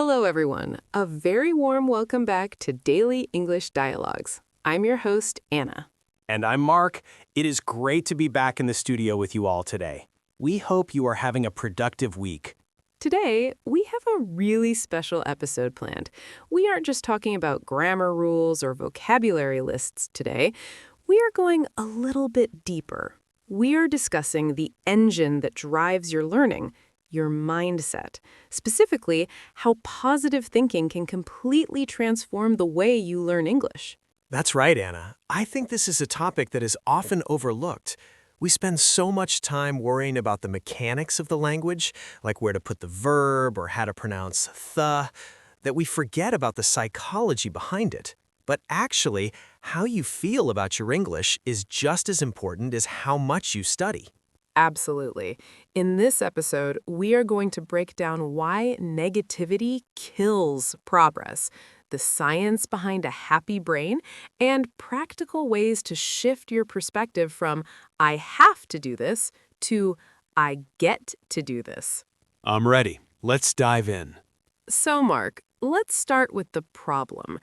Hello, everyone. A very warm welcome back to Daily English Dialogues. I'm your host, Anna. And I'm Mark. It is great to be back in the studio with you all today. We hope you are having a productive week. Today, we have a really special episode planned. We aren't just talking about grammar rules or vocabulary lists today. We are going a little bit deeper. We are discussing the engine that drives your learning, your mindset. Specifically, how positive thinking can completely transform the way you learn English. That's right, Anna. I think this is a topic that is often overlooked. We spend so much time worrying about the mechanics of the language, like where to put the verb or how to pronounce the, that we forget about the psychology behind it. But actually, how you feel about your English is just as important as how much you study. Absolutely. In this episode, we are going to break down why negativity kills progress, the science behind a happy brain, and practical ways to shift your perspective from I have to do this to I get to do this. I'm ready. Let's dive in. So, Mark, let's start with the problem.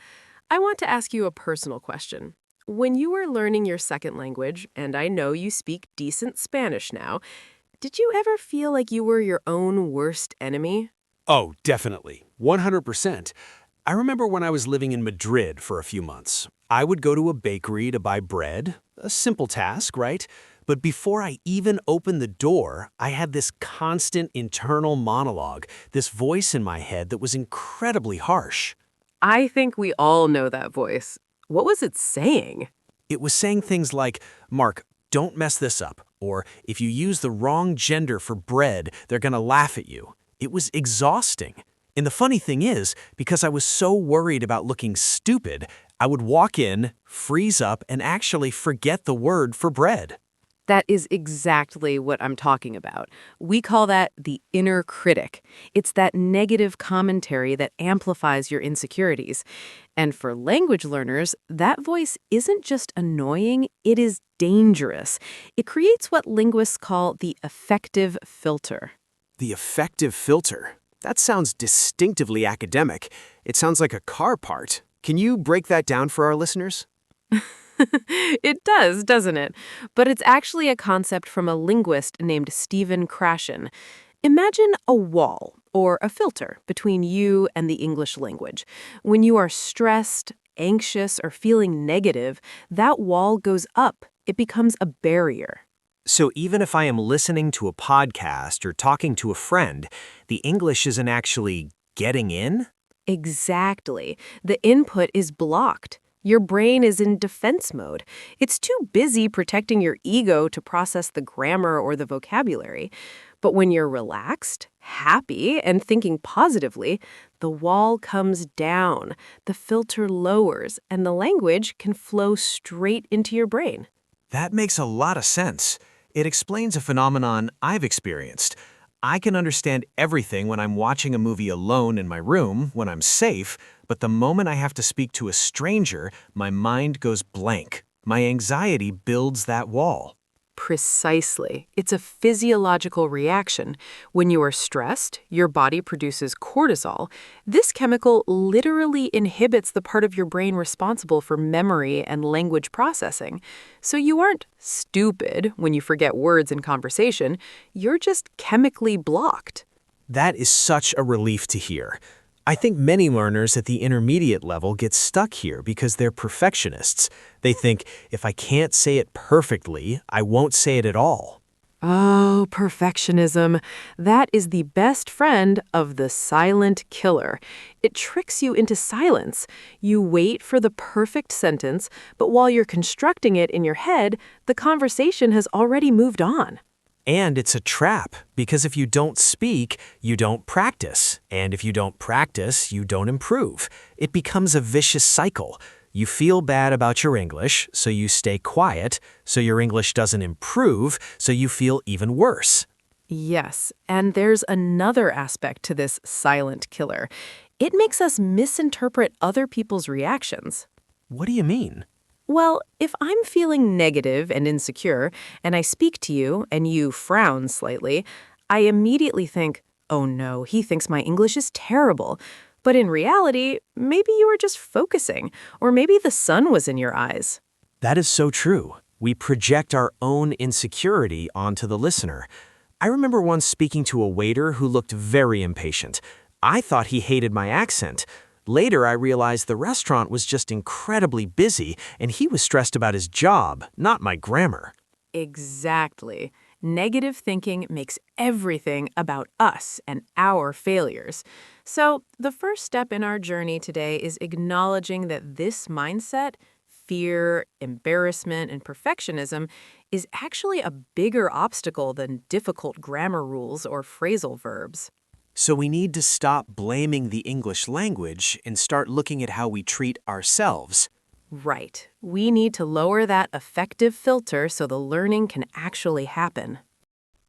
I want to ask you a personal question. When you were learning your second language, and I know you speak decent Spanish now, did you ever feel like you were your own worst enemy? Oh, definitely. 100%. I remember when I was living in Madrid for a few months. I would go to a bakery to buy bread, a simple task, right? But before I even opened the door, I had this constant internal monologue, this voice in my head that was incredibly harsh. I think we all know that voice. What was it saying? It was saying things like, Mark, don't mess this up, or if you use the wrong gender for bread, they're gonna laugh at you. It was exhausting. And the funny thing is, because I was so worried about looking stupid, I would walk in, freeze up, and actually forget the word for bread. That is exactly what I'm talking about. We call that the inner critic. It's that negative commentary that amplifies your insecurities. And for language learners, that voice isn't just annoying, it is dangerous. It creates what linguists call the affective filter. The affective filter? That sounds distinctively academic. It sounds like a car part. Can you break that down for our listeners? It does, doesn't it? But it's actually a concept from a linguist named Stephen Krashen. Imagine a wall, or a filter, between you and the English language. When you are stressed, anxious, or feeling negative, that wall goes up. It becomes a barrier. So even if I am listening to a podcast or talking to a friend, the English isn't actually getting in? Exactly. The input is blocked. Your brain is in defense mode. It's too busy protecting your ego to process the grammar or the vocabulary. But when you're relaxed, happy, and thinking positively, the wall comes down, the filter lowers, and the language can flow straight into your brain. That makes a lot of sense. It explains a phenomenon I've experienced. I can understand everything when I'm watching a movie alone in my room, when I'm safe, but the moment I have to speak to a stranger, my mind goes blank. My anxiety builds that wall. Precisely. It's a physiological reaction. When you are stressed, your body produces cortisol. This chemical literally inhibits the part of your brain responsible for memory and language processing. So you aren't stupid when you forget words in conversation. You're just chemically blocked. That is such a relief to hear. I think many learners at the intermediate level get stuck here because they're perfectionists. They think, if I can't say it perfectly, I won't say it at all. Oh, perfectionism. That is the best friend of the silent killer. It tricks you into silence. You wait for the perfect sentence, but while you're constructing it in your head, the conversation has already moved on. And it's a trap, because if you don't speak, you don't practice. And if you don't practice, you don't improve. It becomes a vicious cycle. You feel bad about your English, so you stay quiet, so your English doesn't improve, so you feel even worse. Yes, and there's another aspect to this silent killer. It makes us misinterpret other people's reactions. What do you mean? Well, if I'm feeling negative and insecure, and I speak to you and you frown slightly, I immediately think, oh no, he thinks my English is terrible. But in reality, maybe you were just focusing, or maybe the sun was in your eyes. That is so true. We project our own insecurity onto the listener. I remember once speaking to a waiter who looked very impatient. I thought he hated my accent. Later, I realized the restaurant was just incredibly busy, and he was stressed about his job, not my grammar. Exactly. Negative thinking makes everything about us and our failures. So, the first step in our journey today is acknowledging that this mindset, fear, embarrassment, and perfectionism, is actually a bigger obstacle than difficult grammar rules or phrasal verbs. So we need to stop blaming the English language and start looking at how we treat ourselves. Right. We need to lower that affective filter so the learning can actually happen.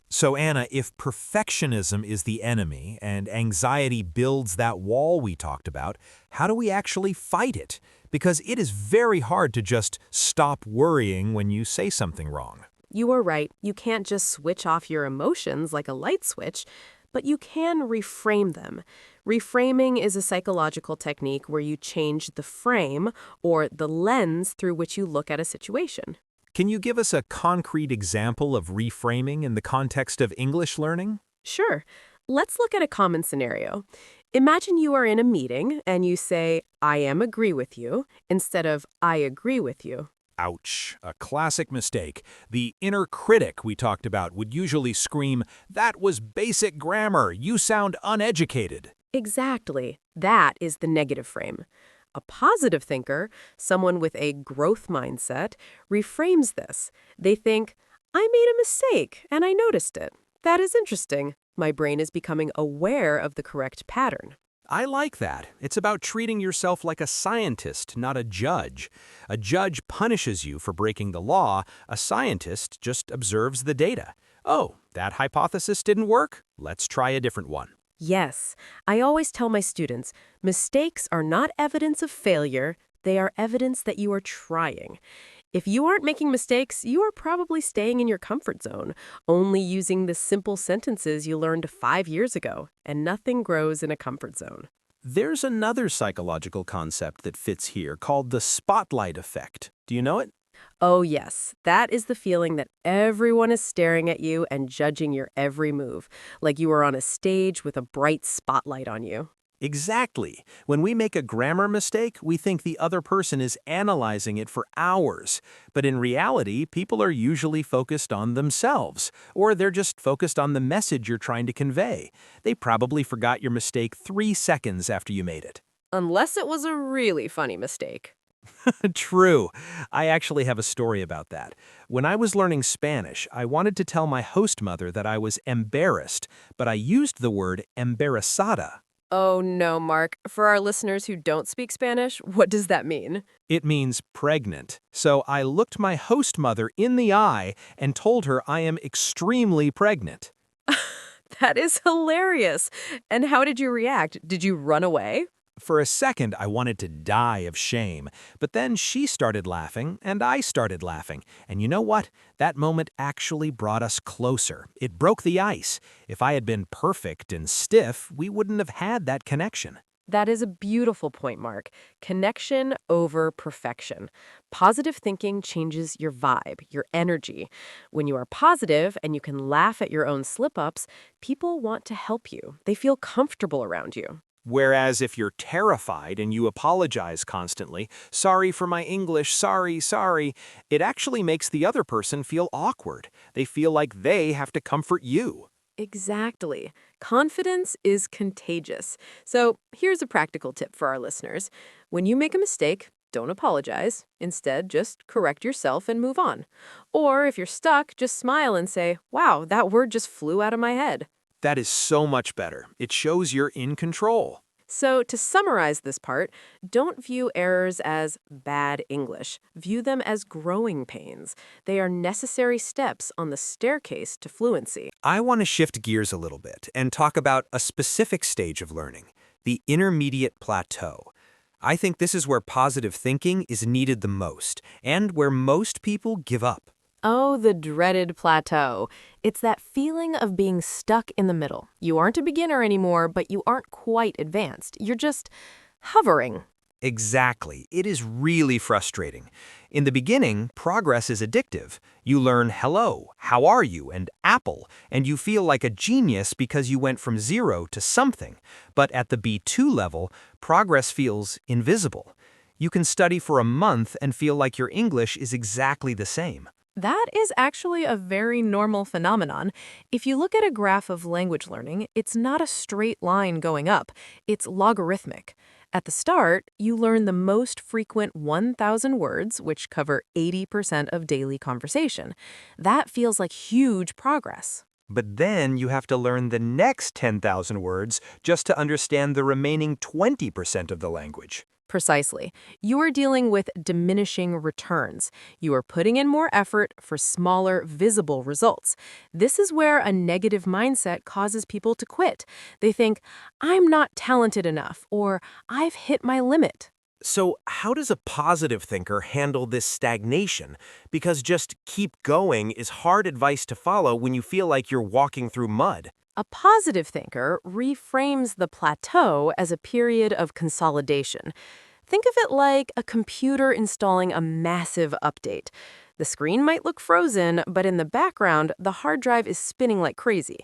So, Anna, if perfectionism is the enemy and anxiety builds that wall we talked about, how do we actually fight it? Because it is very hard to just stop worrying when you say something wrong. You are right. You can't just switch off your emotions like a light switch, but you can reframe them. Reframing is a psychological technique where you change the frame or the lens through which you look at a situation. Can you give us a concrete example of reframing in the context of English learning? Sure. Let's look at a common scenario. Imagine you are in a meeting and you say, I am agree with you, instead of I agree with you. Ouch, a classic mistake. The inner critic we talked about would usually scream, "That was basic grammar, you sound uneducated." Exactly. That is the negative frame. A positive thinker, someone with a growth mindset, reframes this. They think, I made a mistake and I noticed it. That is interesting. My brain is becoming aware of the correct pattern. I like that. It's about treating yourself like a scientist, not a judge. A judge punishes you for breaking the law. A scientist just observes the data. Oh, that hypothesis didn't work? Let's try a different one. Yes, I always tell my students, mistakes are not evidence of failure, they are evidence that you are trying. If you aren't making mistakes, you are probably staying in your comfort zone, only using the simple sentences you learned 5 years ago, and nothing grows in a comfort zone. There's another psychological concept that fits here called the spotlight effect. Do you know it? Oh yes, that is the feeling that everyone is staring at you and judging your every move, like you are on a stage with a bright spotlight on you. Exactly. When we make a grammar mistake, we think the other person is analyzing it for hours. But in reality, people are usually focused on themselves, or they're just focused on the message you're trying to convey. They probably forgot your mistake 3 seconds after you made it. Unless it was a really funny mistake. True. I actually have a story about that. When I was learning Spanish, I wanted to tell my host mother that I was embarrassed, but I used the word embarazada. Oh no, Mark. For our listeners who don't speak Spanish, what does that mean? It means pregnant. So I looked my host mother in the eye and told her I am extremely pregnant. That is hilarious. And how did you react? Did you run away? For a second, I wanted to die of shame, but then she started laughing, and I started laughing. And you know what? That moment actually brought us closer. It broke the ice. If I had been perfect and stiff, we wouldn't have had that connection. That is a beautiful point, Mark. Connection over perfection. Positive thinking changes your vibe, your energy. When you are positive and you can laugh at your own slip-ups, people want to help you. They feel comfortable around you. Whereas if you're terrified and you apologize constantly, sorry for my English, sorry, it actually makes the other person feel awkward. They feel like they have to comfort you. Exactly. Confidence is contagious. So here's a practical tip for our listeners. When you make a mistake, don't apologize. Instead, just correct yourself and move on. Or if you're stuck, just smile and say, wow, that word just flew out of my head. That is so much better. It shows you're in control. So to summarize this part, don't view errors as bad English. View them as growing pains. They are necessary steps on the staircase to fluency. I want to shift gears a little bit and talk about a specific stage of learning, the intermediate plateau. I think this is where positive thinking is needed the most and where most people give up. Oh, the dreaded plateau. It's that feeling of being stuck in the middle. You aren't a beginner anymore, but you aren't quite advanced. You're just hovering. Exactly. It is really frustrating. In the beginning, progress is addictive. You learn hello, how are you, and apple, and you feel like a genius because you went from zero to something. But at the B2 level, progress feels invisible. You can study for a month and feel like your English is exactly the same. That is actually a very normal phenomenon. If you look at a graph of language learning, it's not a straight line going up, it's logarithmic. At the start, you learn the most frequent 1,000 words, which cover 80% of daily conversation. That feels like huge progress. But then you have to learn the next 10,000 words just to understand the remaining 20% of the language. Precisely. You are dealing with diminishing returns. You are putting in more effort for smaller, visible results. This is where a negative mindset causes people to quit. They think, I'm not talented enough, or I've hit my limit. So how does a positive thinker handle this stagnation? Because just keep going is hard advice to follow when you feel like you're walking through mud. A positive thinker reframes the plateau as a period of consolidation. Think of it like a computer installing a massive update. The screen might look frozen, but in the background, the hard drive is spinning like crazy.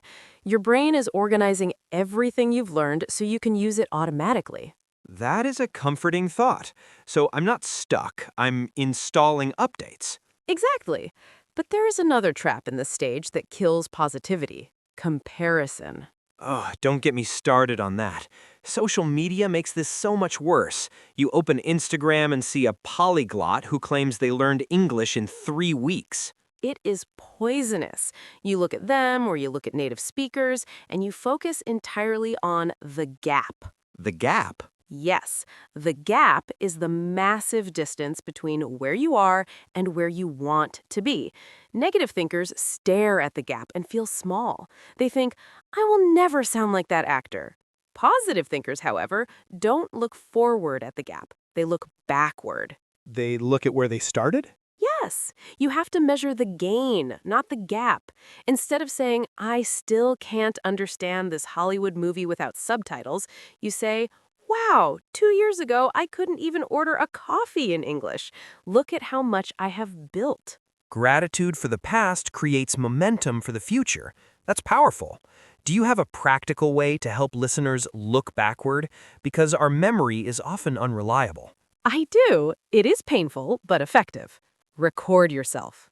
Your brain is organizing everything you've learned so you can use it automatically. That is a comforting thought. So I'm not stuck, I'm installing updates. Exactly. But there is another trap in this stage that kills positivity: comparison. Oh, don't get me started on that. Social media makes this so much worse. You open Instagram and see a polyglot who claims they learned English in 3 weeks. It is poisonous. You look at them or you look at native speakers, and you focus entirely on the gap. The gap? Yes, the gap is the massive distance between where you are and where you want to be. Negative thinkers stare at the gap and feel small. They think, I will never sound like that actor. Positive thinkers, however, don't look forward at the gap. They look backward. They look at where they started? Yes, you have to measure the gain, not the gap. Instead of saying, I still can't understand this Hollywood movie without subtitles, you say, wow, 2 years ago, I couldn't even order a coffee in English. Look at how much I have built. Gratitude for the past creates momentum for the future. That's powerful. Do you have a practical way to help listeners look backward? Because our memory is often unreliable. I do. It is painful, but effective. Record yourself.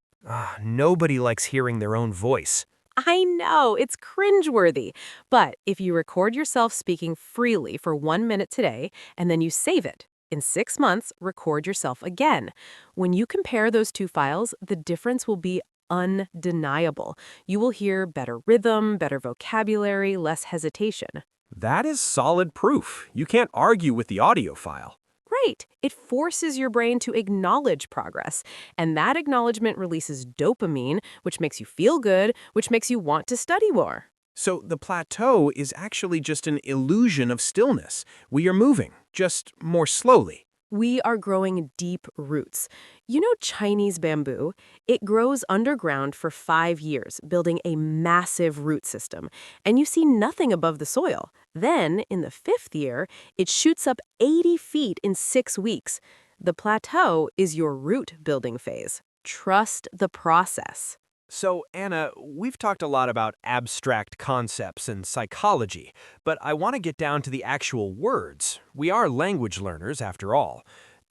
Nobody likes hearing their own voice. I know, it's cringeworthy. But if you record yourself speaking freely for 1 minute today, and then you save it, in 6 months, record yourself again. When you compare those two files, the difference will be undeniable. You will hear better rhythm, better vocabulary, less hesitation. That is solid proof. You can't argue with the audio file. Right. It forces your brain to acknowledge progress. And that acknowledgement releases dopamine, which makes you feel good, which makes you want to study more. So the plateau is actually just an illusion of stillness. We are moving, just more slowly. We are growing deep roots. You know Chinese bamboo? It grows underground for 5 years, building a massive root system. And you see nothing above the soil. Then, in the 5th year, it shoots up 80 feet in 6 weeks. The plateau is your root building phase. Trust the process. So, Anna, we've talked a lot about abstract concepts and psychology, but I want to get down to the actual words. We are language learners, after all.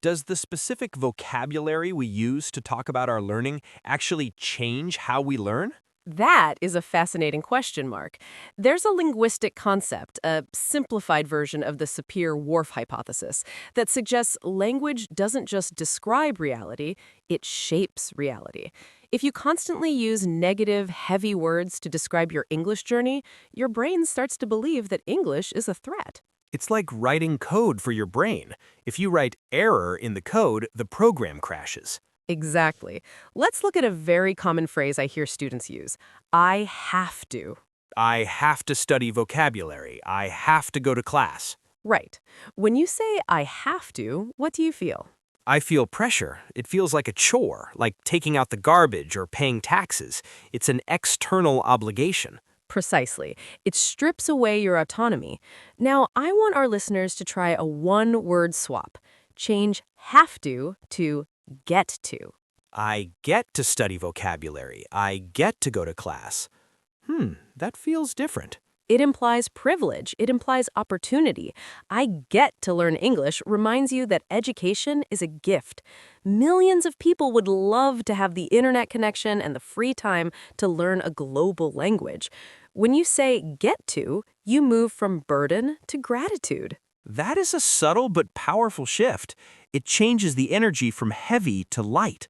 Does the specific vocabulary we use to talk about our learning actually change how we learn? That is a fascinating question, Mark. There's a linguistic concept, a simplified version of the Sapir-Whorf hypothesis, that suggests language doesn't just describe reality, it shapes reality. If you constantly use negative, heavy words to describe your English journey, your brain starts to believe that English is a threat. It's like writing code for your brain. If you write error in the code, the program crashes. Exactly. Let's look at a very common phrase I hear students use. I have to. I have to study vocabulary. I have to go to class. Right. When you say I have to, what do you feel? I feel pressure. It feels like a chore, like taking out the garbage or paying taxes. It's an external obligation. Precisely. It strips away your autonomy. Now, I want our listeners to try a one-word swap. Change have to get to. I get to study vocabulary. I get to go to class. That feels different. It implies privilege. It implies opportunity. I get to learn English reminds you that education is a gift. Millions of people would love to have the internet connection and the free time to learn a global language. When you say get to, you move from burden to gratitude. That is a subtle but powerful shift. It changes the energy from heavy to light.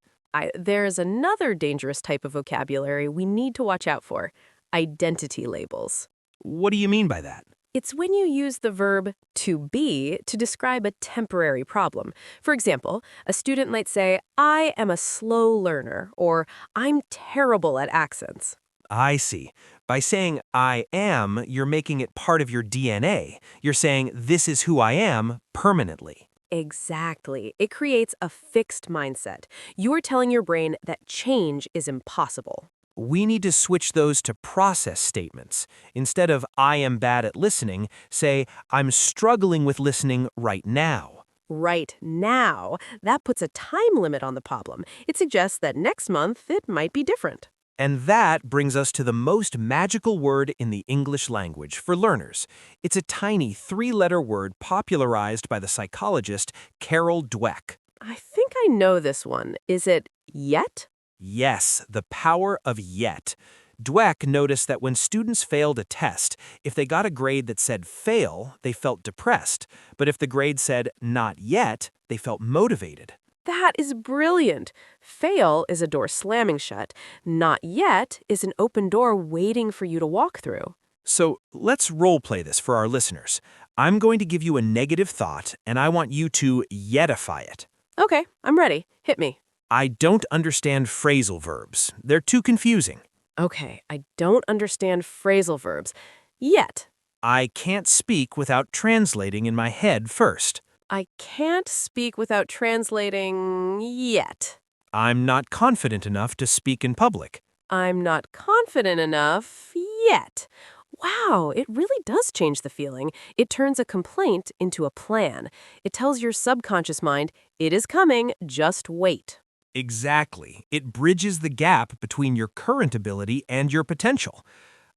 There's another dangerous type of vocabulary we need to watch out for: identity labels. What do you mean by that? It's when you use the verb to be to describe a temporary problem. For example, a student might say, I am a slow learner, or I'm terrible at accents. I see. By saying I am, you're making it part of your DNA. You're saying this is who I am permanently. Exactly. It creates a fixed mindset. You are telling your brain that change is impossible. We need to switch those to process statements. Instead of I am bad at listening, say I'm struggling with listening right now. Right now, that puts a time limit on the problem. It suggests that next month it might be different. And that brings us to the most magical word in the English language for learners. It's a tiny three-letter word popularized by the psychologist Carol Dweck. I think I know this one. Is it yet? Yes, the power of yet. Dweck noticed that when students failed a test, if they got a grade that said fail, they felt depressed. But if the grade said not yet, they felt motivated. That is brilliant. Fail is a door slamming shut. Not yet is an open door waiting for you to walk through. So let's role play this for our listeners. I'm going to give you a negative thought, and I want you to yetify it. Okay, I'm ready. Hit me. I don't understand phrasal verbs. They're too confusing. Okay, I don't understand phrasal verbs. Yet. I can't speak without translating in my head first. I can't speak without translating yet. I'm not confident enough to speak in public. I'm not confident enough yet. Wow, it really does change the feeling. It turns a complaint into a plan. It tells your subconscious mind, it is coming, just wait. Exactly. It bridges the gap between your current ability and your potential.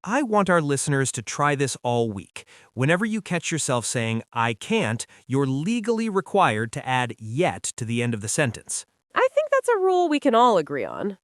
I want our listeners to try this all week. Whenever you catch yourself saying, I can't, you're legally required to add yet to the end of the sentence. I think that's a rule we can all agree on.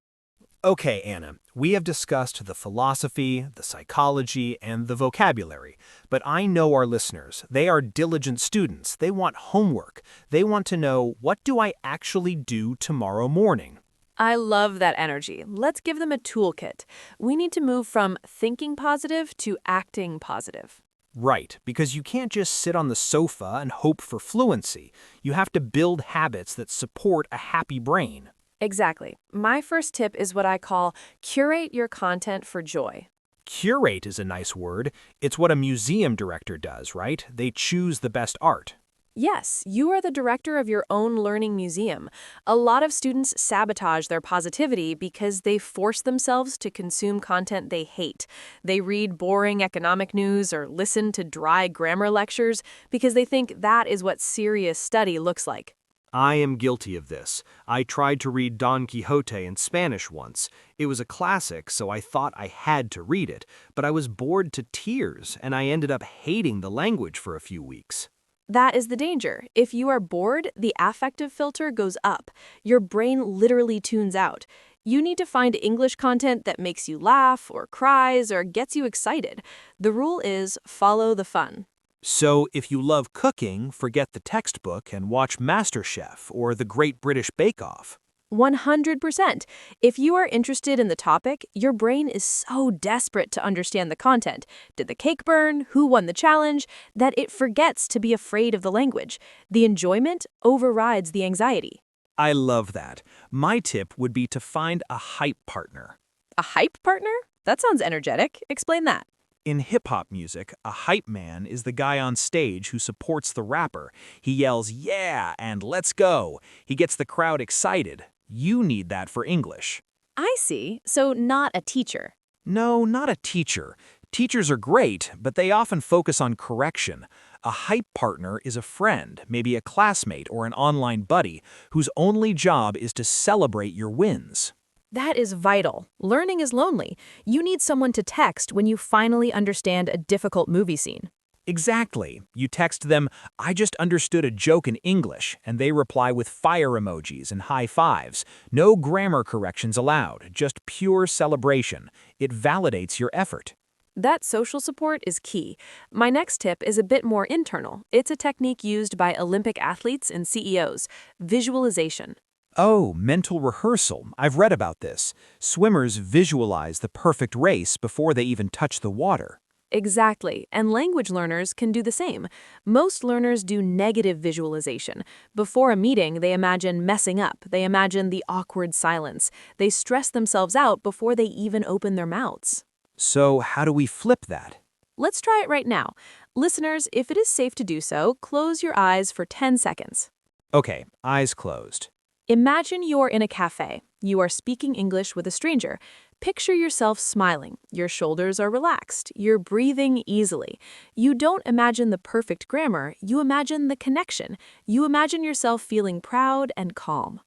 Okay, Anna, we have discussed the philosophy, the psychology, and the vocabulary. But I know our listeners. They are diligent students. They want homework. They want to know, what do I actually do tomorrow morning? I love that energy. Let's give them a toolkit. We need to move from thinking positive to acting positive. Right, because you can't just sit on the sofa and hope for fluency. You have to build habits that support a happy brain. Exactly. My first tip is what I call curate your content for joy. Curate is a nice word. It's what a museum director does, right? They choose the best art. Yes, you are the director of your own learning museum. A lot of students sabotage their positivity because they force themselves to consume content they hate. They read boring economic news or listen to dry grammar lectures because they think that is what serious study looks like. I am guilty of this. I tried to read Don Quixote in Spanish once. It was a classic, so I thought I had to read it, but I was bored to tears, and I ended up hating the language for a few weeks. That is the danger. If you are bored, the affective filter goes up. Your brain literally tunes out. You need to find English content that makes you laugh or cries or gets you excited. The rule is follow the fun. So if you love cooking, forget the textbook and watch MasterChef or The Great British Bake Off. 100%. If you are interested in the topic, your brain is so desperate to understand the content. Did the cake burn? Who won the challenge? That it forgets to be afraid of the language. The enjoyment overrides the anxiety. I love that. My tip would be to find a hype partner. A hype partner? That sounds energetic. Explain that. In hip-hop music, a hype man is the guy on stage who supports the rapper. He yells, "Yeah," and "Let's go." He gets the crowd excited. You need that for English. I see. So not a teacher. No, not a teacher. Teachers are great, but they often focus on correction. A hype partner is a friend, maybe a classmate or an online buddy, whose only job is to celebrate your wins. That is vital. Learning is lonely. You need someone to text when you finally understand a difficult movie scene. Exactly. You text them, "I just understood a joke in English," and they reply with fire emojis and high fives. No grammar corrections allowed, just pure celebration. It validates your effort. That social support is key. My next tip is a bit more internal. It's a technique used by Olympic athletes and CEOs, visualization. Oh, mental rehearsal. I've read about this. Swimmers visualize the perfect race before they even touch the water. Exactly, and language learners can do the same. Most learners do negative visualization. Before a meeting, they imagine messing up. They imagine the awkward silence. They stress themselves out before they even open their mouths. So how do we flip that? Let's try it right now. Listeners, if it is safe to do so, close your eyes for 10 seconds. Okay, eyes closed. Imagine you're in a cafe. You are speaking English with a stranger. Picture yourself smiling. Your shoulders are relaxed. You're breathing easily. You don't imagine the perfect grammar. You imagine the connection. You imagine yourself feeling proud and calm.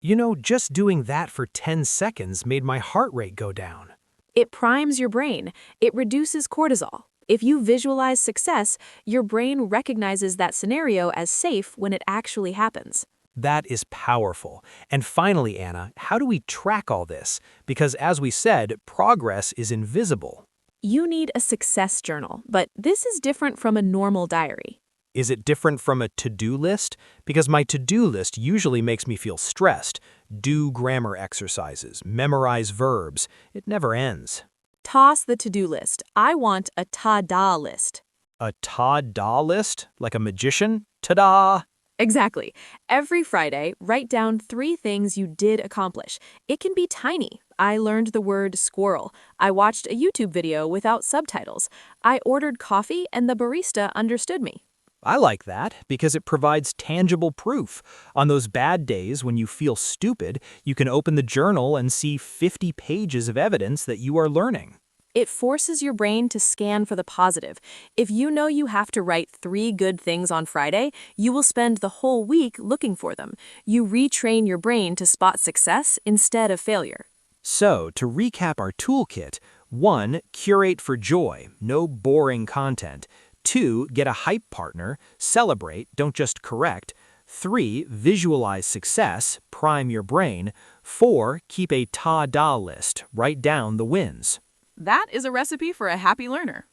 You know, just doing that for 10 seconds made my heart rate go down. It primes your brain. It reduces cortisol. If you visualize success, your brain recognizes that scenario as safe when it actually happens. That is powerful. And finally, Anna, how do we track all this? Because as we said, progress is invisible. You need a success journal, but this is different from a normal diary. Is it different from a to-do list? Because my to-do list usually makes me feel stressed. Do grammar exercises, memorize verbs. It never ends. Toss the to-do list. I want a ta-da list. A ta-da list? Like a magician? Ta-da! Exactly. Every Friday, write down 3 things you did accomplish. It can be tiny. I learned the word squirrel. I watched a YouTube video without subtitles. I ordered coffee and the barista understood me. I like that because it provides tangible proof. On those bad days when you feel stupid, you can open the journal and see 50 pages of evidence that you are learning. It forces your brain to scan for the positive. If you know you have to write 3 good things on Friday, you will spend the whole week looking for them. You retrain your brain to spot success instead of failure. So, to recap our toolkit, 1. Curate for joy, no boring content. 2. Get a hype partner, celebrate, don't just correct. 3. Visualize success, prime your brain. 4. Keep a ta-da list, write down the wins. That is a recipe for a happy learner.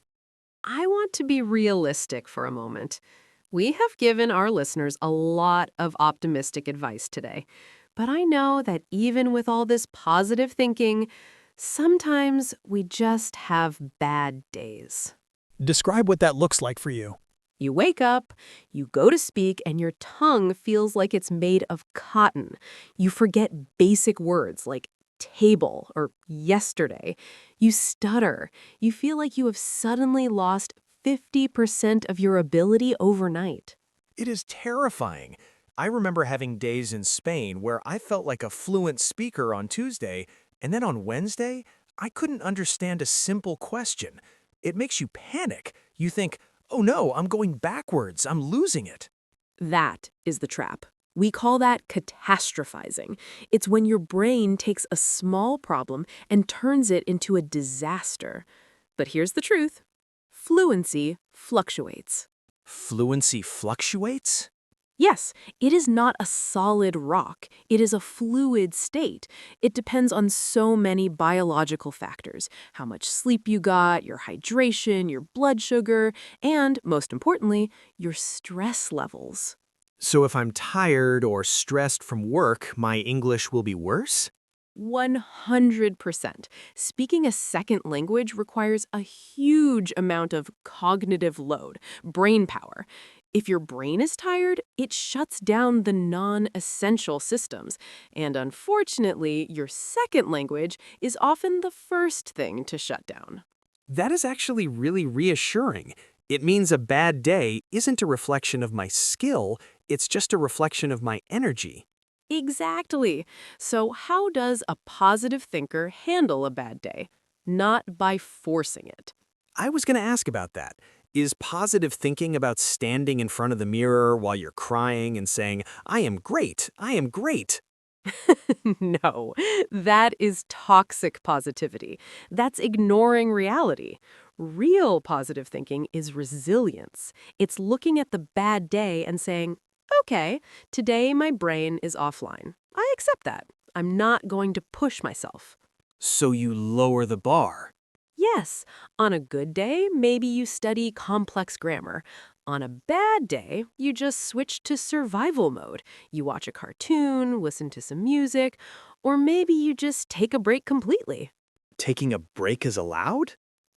I want to be realistic for a moment. We have given our listeners a lot of optimistic advice today, but I know that even with all this positive thinking, sometimes we just have bad days. Describe what that looks like for you. You wake up, you go to speak, and your tongue feels like it's made of cotton. You forget basic words like table or yesterday. You stutter. You feel like you have suddenly lost 50% of your ability overnight. It is terrifying. I remember having days in Spain where I felt like a fluent speaker on Tuesday, and then on Wednesday, I couldn't understand a simple question. It makes you panic. You think, oh no, I'm going backwards. I'm losing it. That is the trap. We call that catastrophizing. It's when your brain takes a small problem and turns it into a disaster. But here's the truth. Fluency fluctuates. Fluency fluctuates? Yes, it is not a solid rock. It is a fluid state. It depends on so many biological factors. How much sleep you got, your hydration, your blood sugar, and, most importantly, your stress levels. So if I'm tired or stressed from work, my English will be worse? 100%. Speaking a second language requires a huge amount of cognitive load, brain power. If your brain is tired, it shuts down the non-essential systems. And unfortunately, your second language is often the first thing to shut down. That is actually really reassuring. It means a bad day isn't a reflection of my skill, it's just a reflection of my energy. Exactly. So how does a positive thinker handle a bad day? Not by forcing it. I was going to ask about that. Is positive thinking about standing in front of the mirror while you're crying and saying, I am great, I am great? No, that is toxic positivity. That's ignoring reality. Real positive thinking is resilience. It's looking at the bad day and saying, okay, today my brain is offline. I accept that. I'm not going to push myself. So you lower the bar. Yes, on a good day, maybe you study complex grammar. On a bad day, you just switch to survival mode. You watch a cartoon, listen to some music, or maybe you just take a break completely. Taking a break is allowed?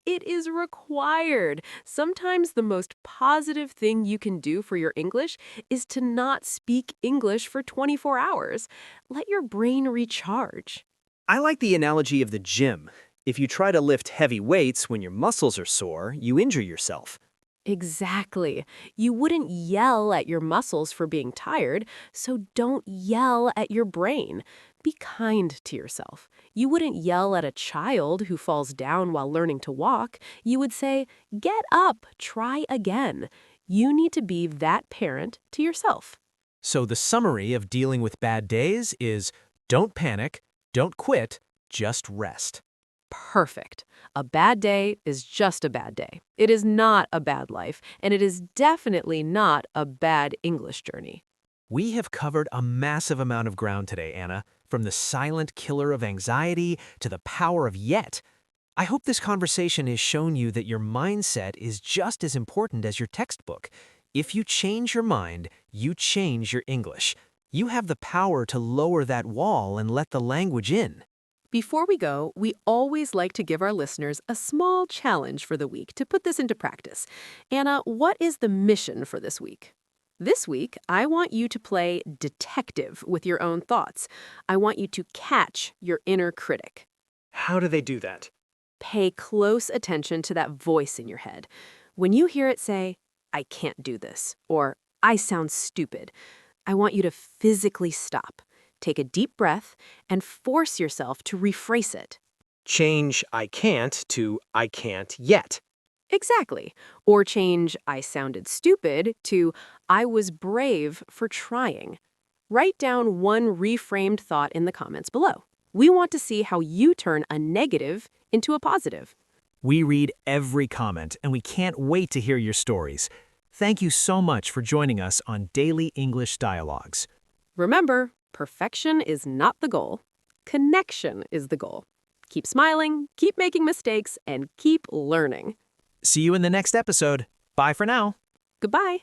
It is required. Sometimes the most positive thing you can do for your English is to not speak English for 24 hours. Let your brain recharge. I like the analogy of the gym. If you try to lift heavy weights when your muscles are sore, you injure yourself. Exactly. You wouldn't yell at your muscles for being tired, so don't yell at your brain. Be kind to yourself. You wouldn't yell at a child who falls down while learning to walk. You would say, get up, try again. You need to be that parent to yourself. So the summary of dealing with bad days is don't panic, don't quit, just rest. Perfect. A bad day is just a bad day. It is not a bad life, and it is definitely not a bad English journey. We have covered a massive amount of ground today, Anna, from the silent killer of anxiety to the power of yet. I hope this conversation has shown you that your mindset is just as important as your textbook. If you change your mind, you change your English. You have the power to lower that wall and let the language in. Before we go, we always like to give our listeners a small challenge for the week to put this into practice. Anna, what is the mission for this week? This week, I want you to play detective with your own thoughts. I want you to catch your inner critic. How do they do that? Pay close attention to that voice in your head. When you hear it say, I can't do this, or I sound stupid, I want you to physically stop. Take a deep breath and force yourself to rephrase it. Change I can't to I can't yet. Exactly. Or change I sounded stupid to I was brave for trying. Write down one reframed thought in the comments below. We want to see how you turn a negative into a positive. We read every comment, and we can't wait to hear your stories. Thank you so much for joining us on Daily English Dialogues. Remember, perfection is not the goal. Connection is the goal. Keep smiling, keep making mistakes, and keep learning. See you in the next episode. Bye for now. Goodbye.